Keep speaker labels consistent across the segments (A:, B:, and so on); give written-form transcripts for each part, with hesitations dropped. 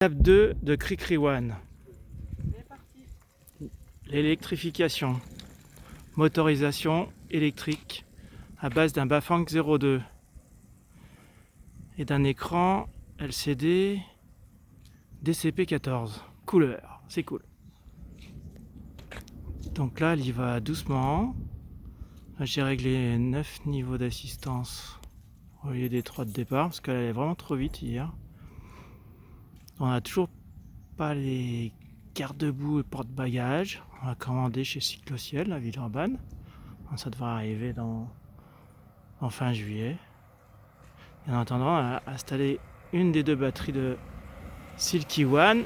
A: Étape 2 de Cricri One. L'électrification. Motorisation électrique à base d'un Bafang 02 et d'un écran LCD DCP-14 couleur. C'est cool. Donc là, elle y va doucement. J'ai réglé 9 niveaux d'assistance au lieu des 3 de départ parce qu'elle allait vraiment trop vite hier. On n'a toujours pas les garde-boue et porte-bagages. On l'a commandé chez Cyclociel à Villeurbanne. Ça devrait arriver en fin juillet. Et en attendant, on a installé une des 2 batteries de Silky One,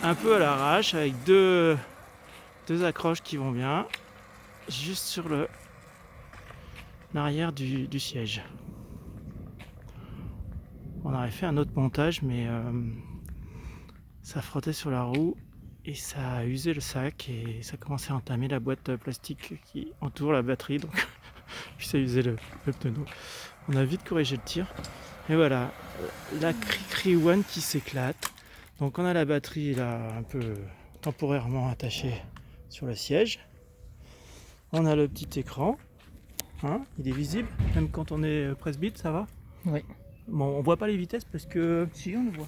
A: un peu à l'arrache, avec deux accroches qui vont bien, juste sur l'arrière du siège. On aurait fait un autre montage, mais ça frottait sur la roue et ça a usé le sac et ça commençait à entamer la boîte plastique qui entoure la batterie, donc puis ça a usé le pneu. On a vite corrigé le tir et voilà, la Cricri One qui s'éclate. Donc on a la batterie là un peu temporairement attachée sur le siège. On a le petit écran, hein, il est visible même quand on est presbyte, ça va?
B: Oui.
A: Bon, on voit pas les vitesses parce que...
B: Si, on le voit.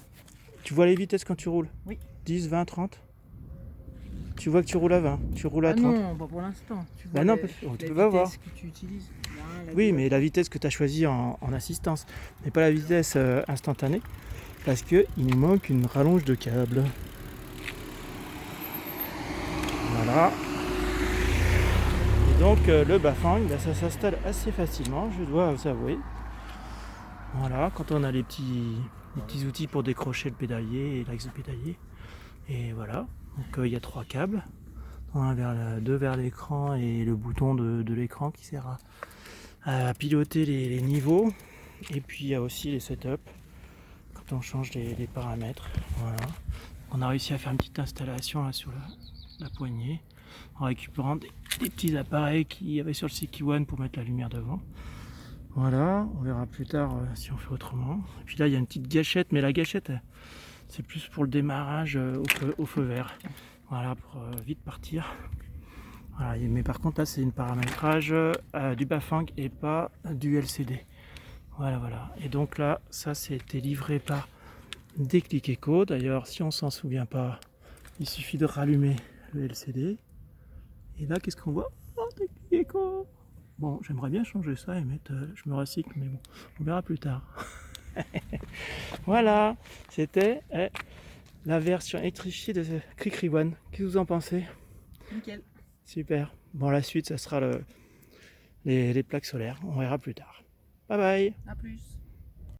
A: Tu vois les vitesses quand tu roules?
B: Oui.
A: 10, 20, 30? Tu vois que tu roules à 20, tu roules à 30?
B: Non, pas pour l'instant. Tu vois
A: non, tu peux pas voir.
B: que tu utilises.
A: Oui, mais la vitesse que tu as choisie en assistance, mais pas la vitesse instantanée, parce qu'il nous manque une rallonge de câble. Voilà. Et donc le Bafang, ça s'installe assez facilement, je dois vous avouer. Voilà, quand on a les petits outils pour décrocher le pédalier et l'axe de pédalier. Et voilà, donc il y a 3 câbles. Deux vers l'écran et le bouton de l'écran qui sert à piloter les niveaux. Et puis il y a aussi les setups quand on change les paramètres. Voilà. On a réussi à faire une petite installation là sur la poignée en récupérant des petits appareils qu'il y avait sur le Silky One pour mettre la lumière devant. Voilà, on verra plus tard si on fait autrement. Et puis là il y a une petite gâchette, mais la gâchette c'est plus pour le démarrage au feu vert. Voilà, pour vite partir. Voilà, mais par contre là c'est une paramétrage du Bafang et pas du LCD. Voilà. Et donc là, ça c'était livré par Déclic Eco. D'ailleurs, si on s'en souvient pas, il suffit de rallumer le LCD. Et là, qu'est-ce qu'on voit? Oh, Déclic Eco. Bon, j'aimerais bien changer ça et mettre je me recycle, mais bon, on verra plus tard. Voilà, c'était la version électrifiée de Cricri One. Qu'est-ce que vous en pensez?
B: Nickel.
A: Super. Bon, la suite, ça sera les plaques solaires. On verra plus tard. Bye bye.
B: A plus.